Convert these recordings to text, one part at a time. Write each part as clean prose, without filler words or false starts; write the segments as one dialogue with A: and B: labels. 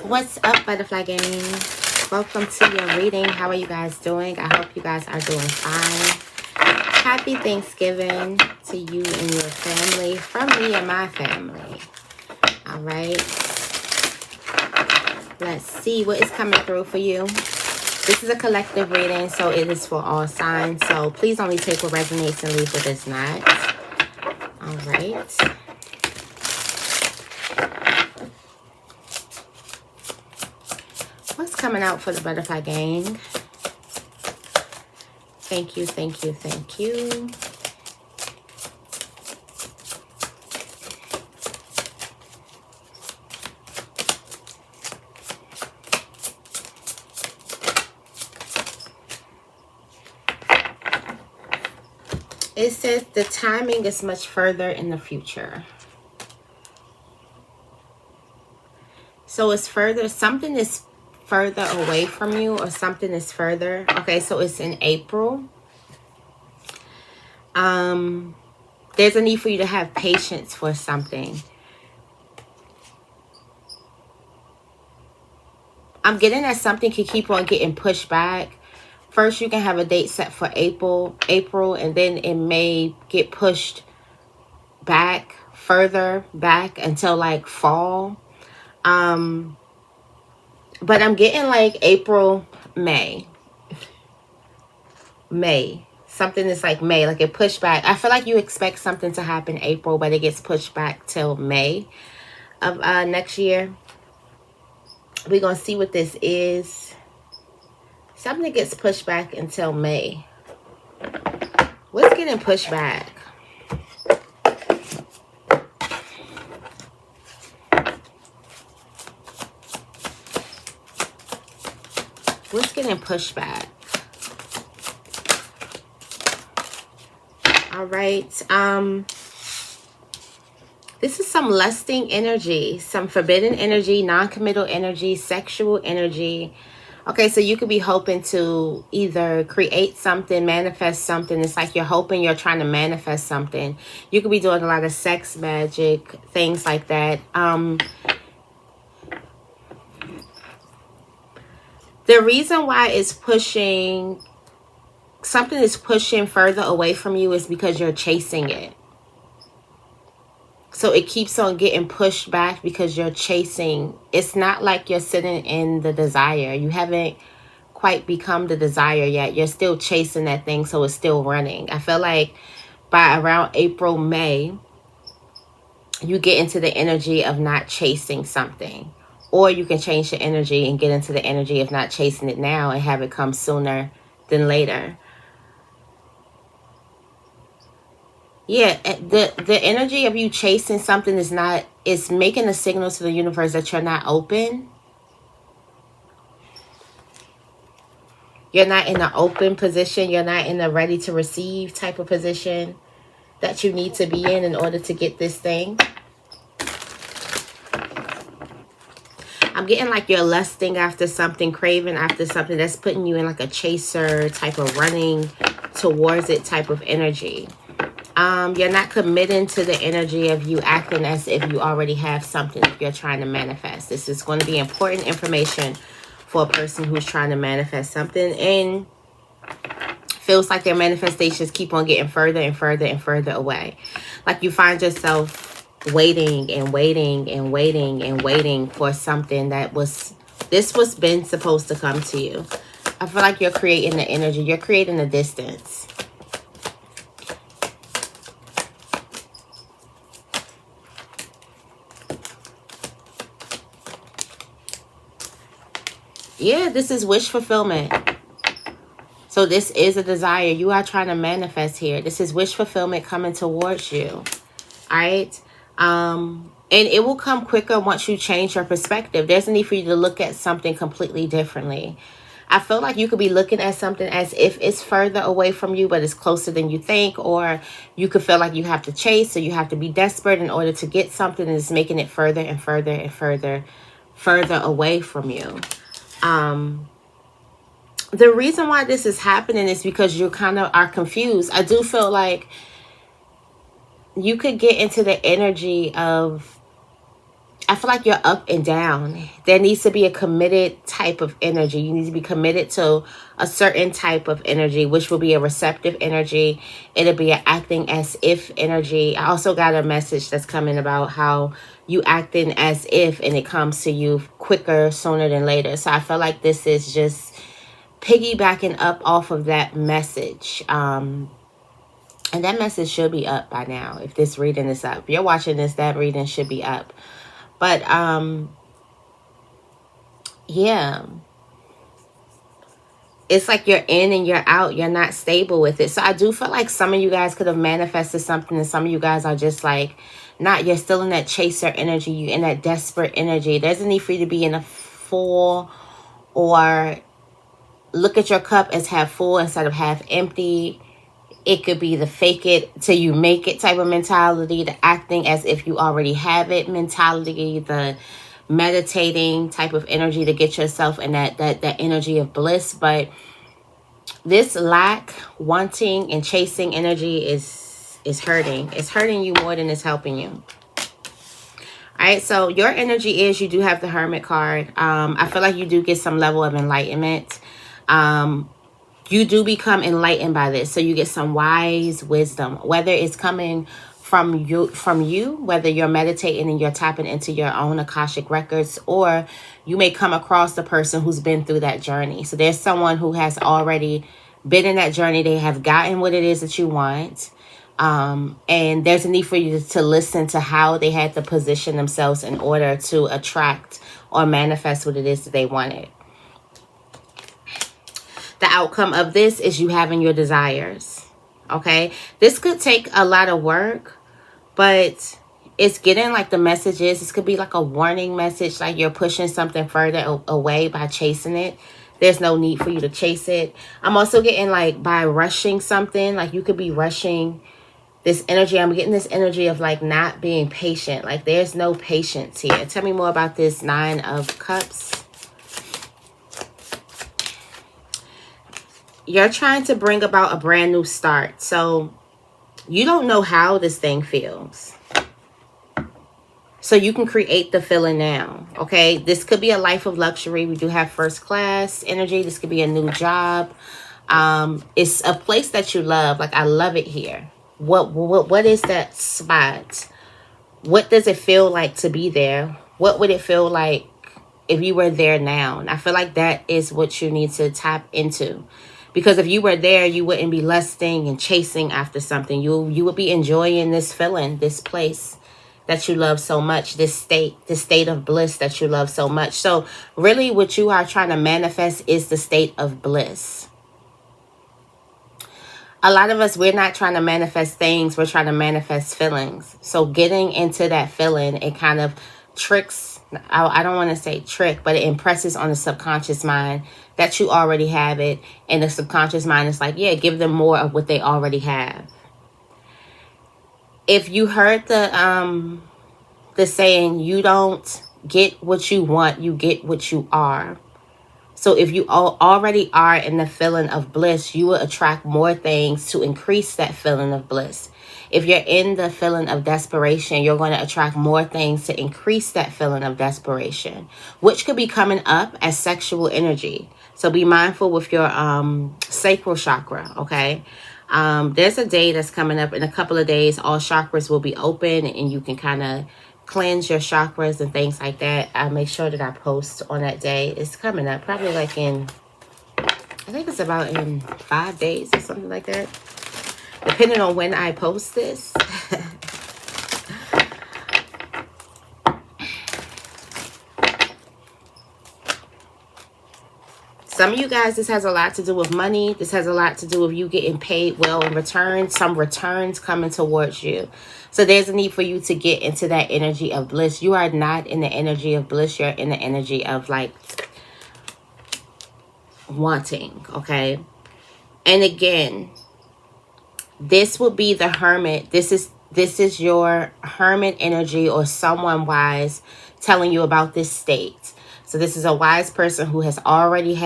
A: What's up, Butterfly Gang? Welcome to your reading. How are you guys doing? I hope you guys are doing fine. Happy Thanksgiving to you and your family from me and my family. All right. Let's see what is coming through for you. This is a collective reading, so it is for all signs. So please only take what resonates and leave what does not. All right. What's coming out for the Butterfly Gang? Thank you, thank you, thank you. It says the timing is much further in the future. So it's further, something is further away from you or something is further. Okay, so it's in April. There's a need for you to have patience for something. I'm getting that something can keep on getting pushed back. First, you can have a date set for April, and then it may get pushed back, further back until like fall. But I'm getting like April, May. Something is like May, like it pushed back. I feel like you expect something to happen April, but it gets pushed back till May of next year. We're going to see what this is. Something gets pushed back until May. What's getting pushed back? What's getting pushed back? All right. This is some lusting energy, some forbidden energy, non-committal energy, sexual energy. Okay, so you could be hoping to either create something, manifest something. It's like you're hoping you're trying to manifest something. You could be doing a lot of sex magic, things like that. The reason why it's pushing, something is pushing further away from you is because you're chasing it. So it keeps on getting pushed back because you're chasing. It's not like you're sitting in the desire. You haven't quite become the desire yet. You're still chasing that thing, so it's still running. I feel like by around April, May, you get into the energy of not chasing something. Or you can change the energy and get into the energy of not chasing it now and have it come sooner than later. Yeah, the energy of you chasing something is making a signal to the universe that you're not open. You're not in an open position. You're not in a ready to receive type of position that you need to be in order to get this thing. I'm getting like you're lusting after something, craving after something that's putting you in like a chaser type of running towards it type of energy. You're not committing to the energy of you acting as if you already have something if you're trying to manifest. This is going to be important information for a person who's trying to manifest something and feels like their manifestations keep on getting further and further and further away. Like you find yourself waiting and waiting and waiting and waiting for something that was been supposed to come to you. I feel like you're creating the energy. You're creating the distance. Yeah, this is wish fulfillment. So this is a desire. You are trying to manifest here. This is wish fulfillment coming towards you. All right. And it will come quicker once you change your perspective. There's a need for you to look at something completely differently. I feel like you could be looking at something as if it's further away from you, but it's closer than you think. Or you could feel like you have to chase, or you have to be desperate in order to get something, and it's making it further and further and further away from you. The reason why this is happening is because you kind of are confused. I do feel like you could get into the energy of I feel like you're up and down. There needs to be a committed type of energy. You need to be committed to a certain type of energy, which will be a receptive energy. It'll be an acting as if energy. I also got a message that's coming about how you acting as if, and it comes to you quicker, sooner than later. So I feel like this is just piggybacking up off of that message. And that message should be up by now. If this reading is up, if you're watching this, that reading should be up. But yeah, it's like you're in and you're out. You're not stable with it. So I do feel like some of you guys could have manifested something, and some of you guys are just like not. You're still in that chaser energy. You're in that desperate energy. There's a need for you to be in a full, or look at your cup as half full instead of half empty. It could be the fake it till you make it type of mentality, the acting as if you already have it mentality, the meditating type of energy to get yourself in that energy of bliss. But this lack, wanting, and chasing energy is hurting. It's hurting you more than it's helping you. All right, so your energy is, you do have the Hermit card. I feel like you do get some level of enlightenment. You do become enlightened by this. So you get some wise wisdom, whether it's coming from you, whether you're meditating and you're tapping into your own Akashic records, or you may come across the person who's been through that journey. So there's someone who has already been in that journey. They have gotten what it is that you want. And there's a need for you to listen to how they had to position themselves in order to attract or manifest what it is that they wanted. The outcome of this is you having your desires. Okay. This could take a lot of work, but it's getting like the messages. This could be like a warning message, like you're pushing something further away by chasing it. There's no need for you to chase it. I'm also getting like by rushing something, like you could be rushing this energy. I'm getting this energy of like not being patient. Like there's no patience here. Tell me more about this Nine of Cups. You're trying to bring about a brand new start. So you don't know how this thing feels. So you can create the feeling now. Okay. This could be a life of luxury. We do have first class energy. This could be a new job. It's a place that you love. Like I love it here. What is that spot? What does it feel like to be there? What would it feel like if you were there now? And I feel like that is what you need to tap into. Because if you were there, you wouldn't be lusting and chasing after something. You would be enjoying this feeling, this place that you love so much, this state of bliss that you love so much. So really what you are trying to manifest is the state of bliss. A lot of us, we're not trying to manifest things. We're trying to manifest feelings. So getting into that feeling, it kind of tricks, I don't want to say trick, but it impresses on the subconscious mind that you already have it. And the subconscious mind is like, yeah, give them more of what they already have. If you heard the saying, you don't get what you want, you get what you are. So if you already are in the feeling of bliss, you will attract more things to increase that feeling of bliss. If you're in the feeling of desperation, you're going to attract more things to increase that feeling of desperation, which could be coming up as sexual energy. So be mindful with your sacral chakra, okay? There's a day that's coming up in a couple of days. All chakras will be open and you can kind of cleanse your chakras and things like that. I'll make sure that I post on that day. It's coming up probably like I think it's about in 5 days or something like that, depending on when I post this. Some of you guys, this has a lot to do with money. This has a lot to do with you getting paid well in return. Some returns coming towards you. So there's a need for you to get into that energy of bliss. You are not in the energy of bliss. You're in the energy of like wanting, okay? And again, this will be the hermit. This is your hermit energy or someone wise telling you about this state. So this is a wise person who has already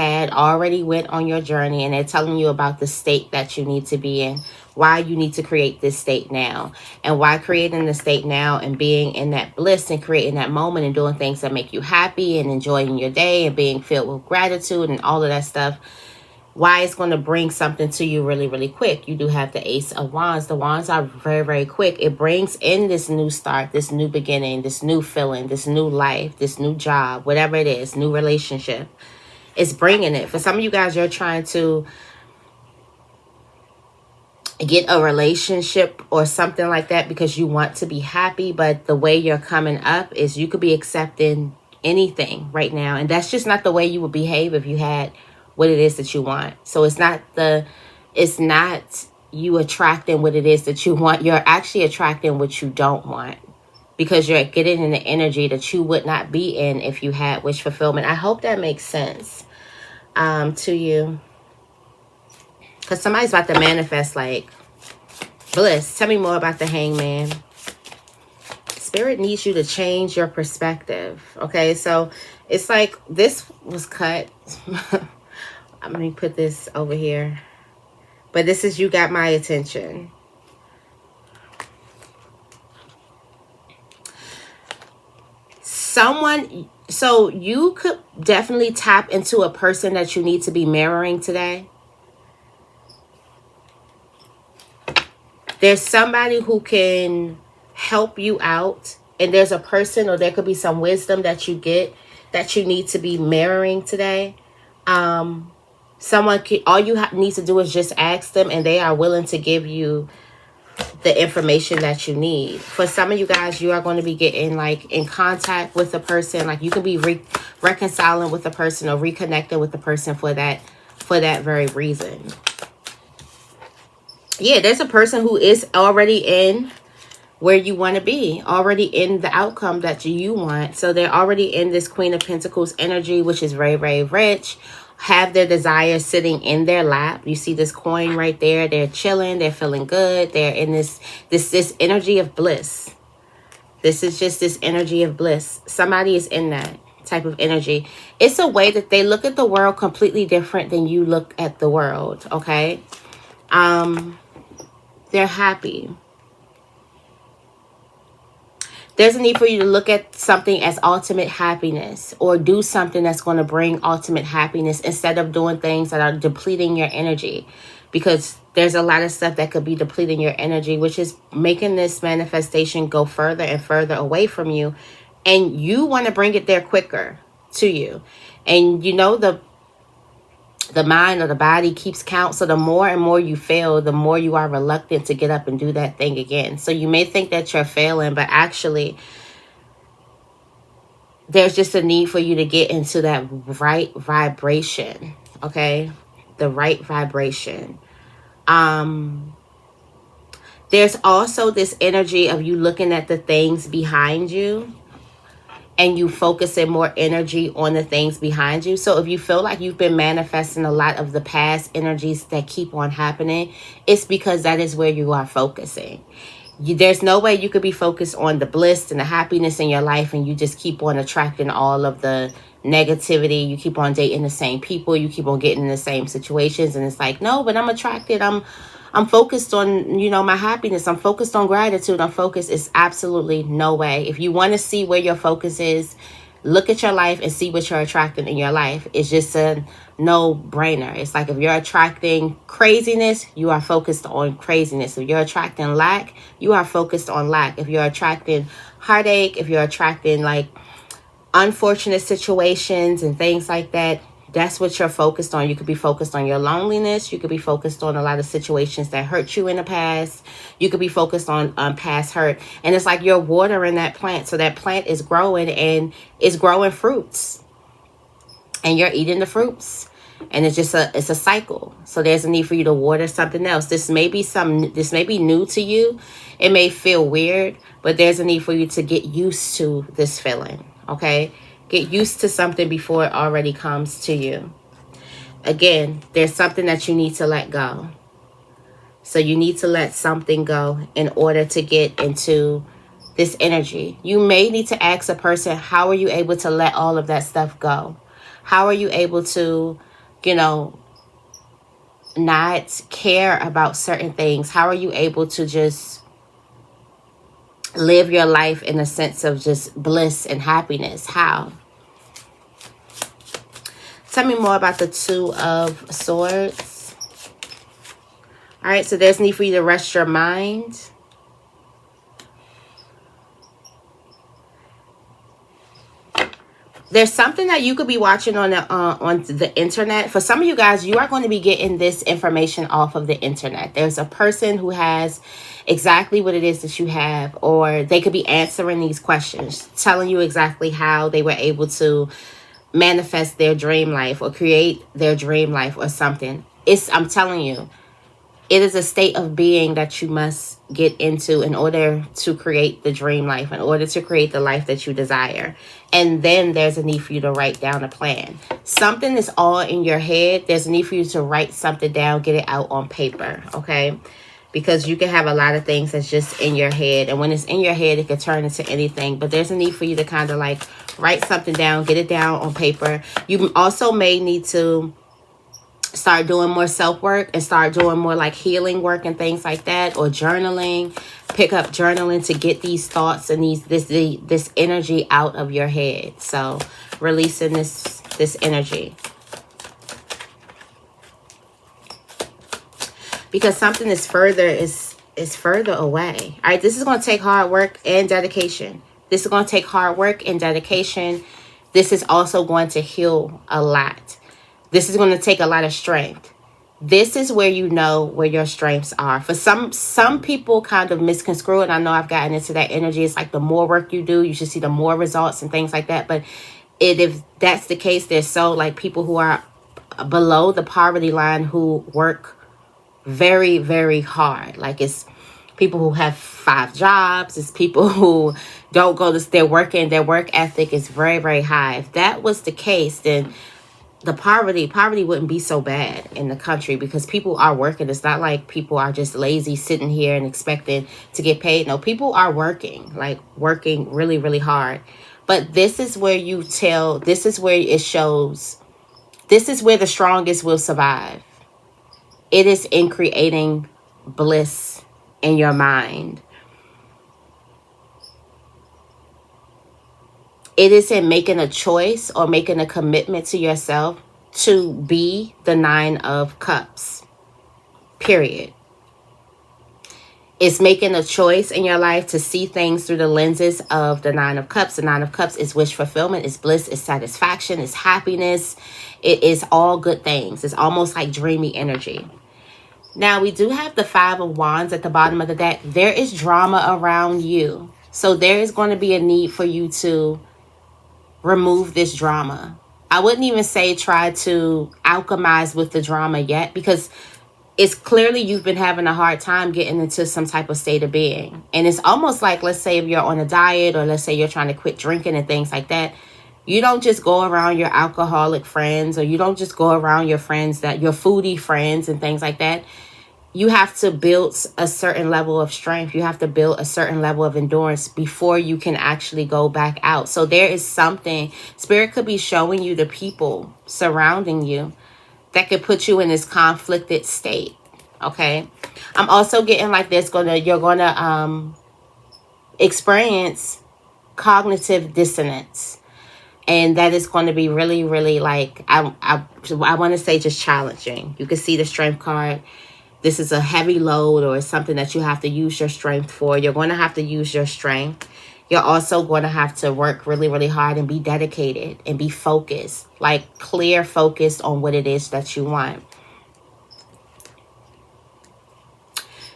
A: went on your journey, and they're telling you about the state that you need to be in, why you need to create this state now, and why creating the state now and being in that bliss and creating that moment and doing things that make you happy and enjoying your day and being filled with gratitude and all of that stuff, why it's going to bring something to you really, really quick. You do have the Ace of Wands. The Wands are very, very quick. It brings in this new start, this new beginning, this new feeling, this new life, this new job, whatever it is, new relationship. It's bringing it. For some of you guys, you're trying to get a relationship or something like that because you want to be happy, but the way you're coming up is you could be accepting anything right now, and that's just not the way you would behave if you had what it is that you want. So it's not you attracting what it is that you want. You're actually attracting what you don't want, because you're getting in the energy that you would not be in if you had wish fulfillment. I hope that makes sense to you, because somebody's about to manifest like bliss. Tell me more about the Hangman. Spirit needs you to change your perspective. Okay, so it's like this was cut. Let me put this over here. But this is, you got my attention. So you could definitely tap into a person that you need to be mirroring today. There's somebody who can help you out. And there's a person, or there could be some wisdom that you get that you need to be mirroring today. All you need to do is just ask them, and they are willing to give you the information that you need. For some of you guys, you are going to be getting like in contact with a person. Like you can be reconciling with a person or reconnecting with the person for that very reason. Yeah, there's a person who is already in where you want to be, already in the outcome that you want. So they're already in this Queen of Pentacles energy, which is very, very rich. Have their desire sitting in their lap. You see this coin right there. They're chilling. They're feeling good. They're in this energy of bliss. This is just this energy of bliss. Somebody is in that type of energy. It's a way that they look at the world completely different than you look at the world. Okay. They're happy. There's a need for you to look at something as ultimate happiness, or do something that's going to bring ultimate happiness instead of doing things that are depleting your energy, because there's a lot of stuff that could be depleting your energy, which is making this manifestation go further and further away from you. And you want to bring it there quicker to you. And you know, the mind or the body keeps count. So the more and more you fail, the more you are reluctant to get up and do that thing again. So you may think that you're failing, but actually there's just a need for you to get into that right vibration. Okay. The right vibration. There's also this energy of you looking at the things behind you, and you focusing more energy on the things behind you. So if you feel like you've been manifesting a lot of the past energies that keep on happening, it's because that is where you are focusing. There's no way you could be focused on the bliss and the happiness in your life and you just keep on attracting all of the negativity. You keep on dating the same people. You keep on getting in the same situations. And it's like, no, but I'm attracted. I'm focused on, you know, my happiness. I'm focused on gratitude. I'm focused. It's absolutely no way. If you want to see where your focus is, look at your life and see what you're attracting in your life. It's just a no-brainer. It's like if you're attracting craziness, you are focused on craziness. If you're attracting lack, you are focused on lack. If you're attracting heartache, if you're attracting like unfortunate situations and things like that, that's what you're focused on. You could be focused on your loneliness. You could be focused on a lot of situations that hurt you in the past. You could be focused on past hurt. And it's like you're watering that plant. So that plant is growing and it's growing fruits. And you're eating the fruits. And it's just it's a cycle. So there's a need for you to water something else. This may be new to you. It may feel weird, but there's a need for you to get used to this feeling. Okay? Get used to something before it already comes to you. Again, there's something that you need to let go. So you need to let something go in order to get into this energy. You may need to ask a person, how are you able to let all of that stuff go? How are you able to, you know, not care about certain things? How are you able to just live your life in a sense of just bliss and happiness? How? Tell me more about the Two of Swords. All right, so there's need for you to rest your mind. There's something that you could be watching on the internet. For some of you guys, you are going to be getting this information off of the internet. There's a person who has exactly what it is that you have, or they could be answering these questions, telling you exactly how they were able to manifest their dream life or create their dream life or something. I'm telling you, it is a state of being that you must get into in order to create the dream life, in order to create the life that you desire. And then there's a need for you to write down a plan. Something is all in your head. There's a need for you to write something down, get it out on paper, okay? Because you can have a lot of things that's just in your head. And when it's in your head, it can turn into anything. But there's a need for you to kind of like write something down, get it down on paper. You also may need to start doing more self-work and start doing more like healing work and things like that, or journaling. Pick up journaling to get these thoughts and this energy out of your head. So releasing this energy, because something is further away. All right, this is going to take hard work and dedication. This is going to take hard work and dedication. This is also going to heal a lot. This is going to take a lot of strength. This is where you know where your strengths are. For some people kind of misconstrue it. I know I've gotten into that energy. It's like the more work you do, you should see the more results and things like that. But if that's the case, there's so like people who are below the poverty line who work very, very hard. Like it's people who have 5 jobs. It's people who don't go to their work ethic is very, very high. If that was the case, then the poverty wouldn't be so bad in the country, because people are working. It's not like people are just lazy sitting here and expecting to get paid. No, people are working really, really hard. But this is where this is where it shows, this is where the strongest will survive. It is in creating bliss in your mind. It is in making a choice or making a commitment to yourself to be the 9 of Cups, period. It's making a choice in your life to see things through the lenses of the 9 of Cups. The 9 of Cups is wish fulfillment, is bliss, is satisfaction, is happiness. It is all good things. It's almost like dreamy energy. Now, we do have the 5 of Wands at the bottom of the deck. There is drama around you. So there is going to be a need for you to remove this drama. I wouldn't even say try to alchemize with the drama yet, because it's clearly you've been having a hard time getting into some type of state of being. And it's almost like, let's say if you're on a diet, or let's say you're trying to quit drinking and things like that, you don't just go around your alcoholic friends, or you don't just go around your friends that your foodie friends and things like that. You have to build a certain level of strength. You have to build a certain level of endurance before you can actually go back out. So there is something, Spirit could be showing you the people surrounding you that could put you in this conflicted state. Okay. I'm also getting like you're gonna experience cognitive dissonance. And that is going to be really, really like, I want to say just challenging. You can see the strength card. This is a heavy load, or something that you have to use your strength for. You're going to have to use your strength. You're also going to have to work really, really hard and be dedicated and be focused, like clear focused on what it is that you want.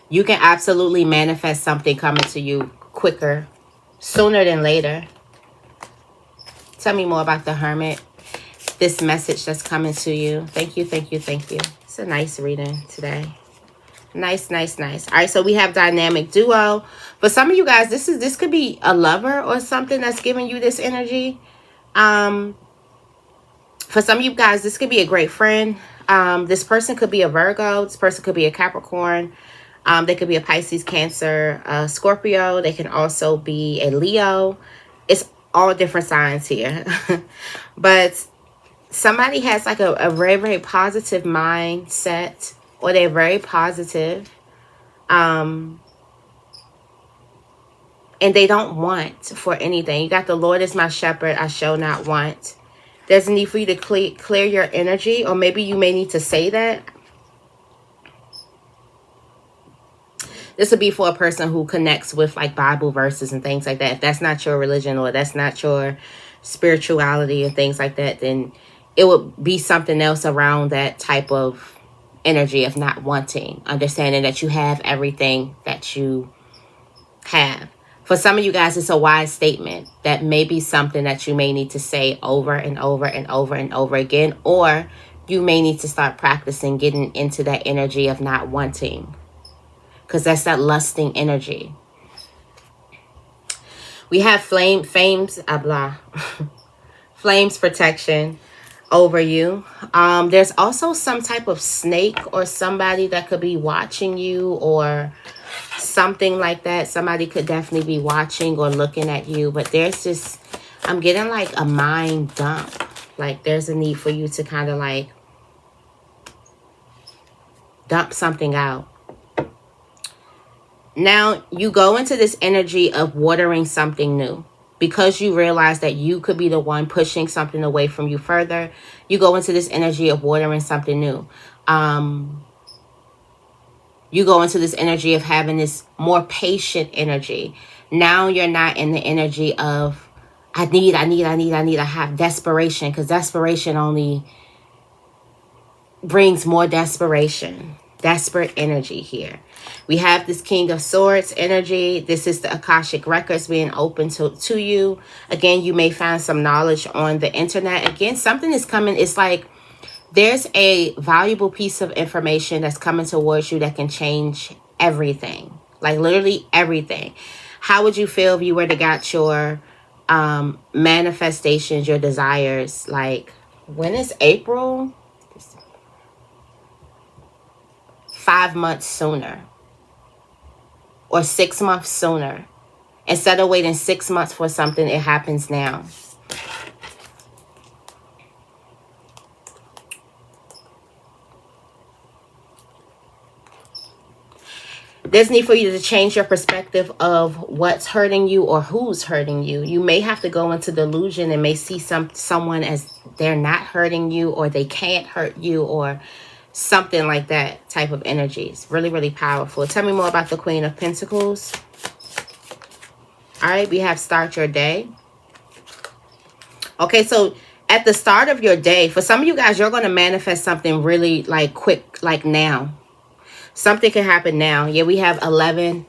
A: You can absolutely manifest something coming to you quicker, sooner than later. Tell me more about the Hermit. This message that's coming to you. Thank you, thank you, thank you. It's a nice reading today. Nice, nice, nice. All right, so we have dynamic duo. For some of you guys, this could be a lover or something that's giving you this energy. For some of you guys, this could be a great friend. This person could be a Virgo. This person could be a Capricorn. They could be a Pisces, Cancer, Scorpio. They can also be a Leo. It's all different signs here. But somebody has like a very, very positive mindset, or they're very positive. And they don't want for anything. You got the Lord is my shepherd, I shall not want. There's a need for you to clear your energy, or maybe you may need to say that. This would be for a person who connects with like Bible verses and things like that. If that's not your religion, or that's not your spirituality and things like that, then it would be something else around that type of energy of not wanting, understanding that you have everything that you have. For some of you guys, it's a wise statement that may be something that you may need to say over and over and over and over again, or you may need to start practicing getting into that energy of not wanting, because that's that lusting energy. We have flames protection over you. There's also some type of snake or somebody that could be watching you, or something like that. Somebody could definitely be watching or looking at you. But there's this, I'm getting like a mind dump. Like there's a need for you to kind of like dump something out. Now you go into this energy of watering something new, because you realize that you could be the one pushing something away from you further. You go into this energy of watering something new. You go into this energy of having this more patient energy. Now you're not in the energy of I have desperation, because desperation only brings more desperation. Desperate energy here. We have this King of Swords energy. This is the Akashic Records being open to you. Again, you may find some knowledge on the internet. Again, something is coming. It's like there's a valuable piece of information that's coming towards you that can change everything. Like literally everything. How would you feel if you were to get your manifestations, your desires, like when is April? 5 months sooner, or 6 months sooner? Instead of waiting 6 months for something, it happens now. There's need for you to change your perspective of what's hurting you or who's hurting you. You may have to go into delusion and may see someone as they're not hurting you, or they can't hurt you, or something like that type of energy. It's really, really powerful. Tell me more about the Queen of Pentacles. All right, we have start your day. Okay, so at the start of your day, for some of you guys, you're going to manifest something really like quick, like now. Something can happen now. Yeah, we have 11.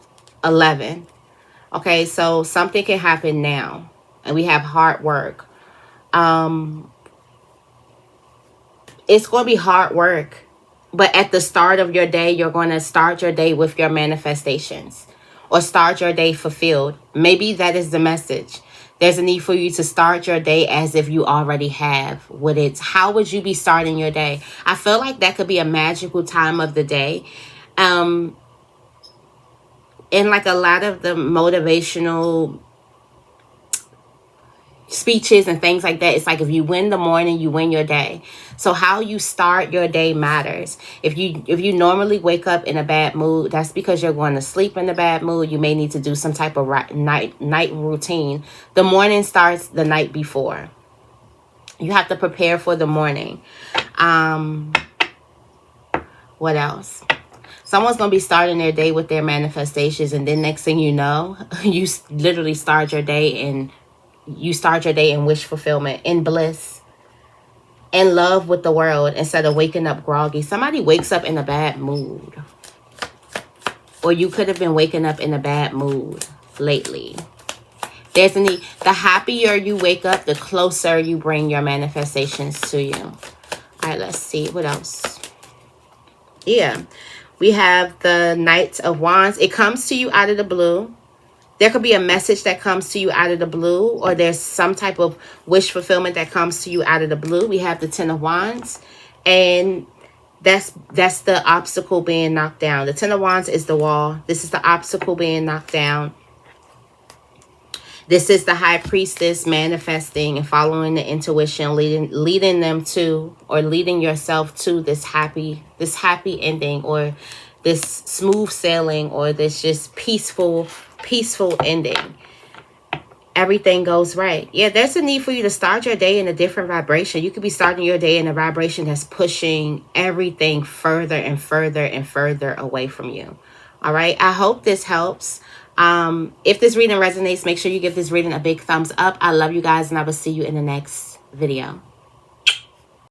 A: Okay, so something can happen now. And we have hard work. It's going to be hard work. But at the start of your day, you're going to start your day with your manifestations, or start your day fulfilled. Maybe that is the message. There's a need for you to start your day as if you already have what it's. How would you be starting your day? I feel like that could be a magical time of the day. And like a lot of the motivational speeches and things like that, it's like if you win the morning, you win your day. So how you start your day matters. If you normally wake up in a bad mood, that's because you're going to sleep in a bad mood. You may need to do some type of night routine. The morning starts the night before. You have to prepare for the morning. What else? Someone's going to be starting their day with their manifestations, and then next thing you know, you literally start your day in wish fulfillment, in bliss, in love with the world, instead of waking up groggy. Somebody wakes up in a bad mood. Or you could have been waking up in a bad mood lately. There's a need. The happier you wake up, the closer you bring your manifestations to you. All right, let's see. What else? Yeah. We have the Knight of Wands. It comes to you out of the blue. There could be a message that comes to you out of the blue, or there's some type of wish fulfillment that comes to you out of the blue. We have the Ten of Wands. And That's the obstacle being knocked down. The Ten of Wands is the wall. This is the obstacle being knocked down. This is the High Priestess manifesting and following the intuition, leading them to, or leading yourself to this happy ending, or this smooth sailing, or this just peaceful ending. Everything goes right. Yeah, there's a need for you to start your day in a different vibration. You could be starting your day in a vibration that's pushing everything further and further and further away from you. All right. I hope this helps. If this reading resonates, make sure you give this reading a big thumbs up. I love you guys, and I will see you in the next video.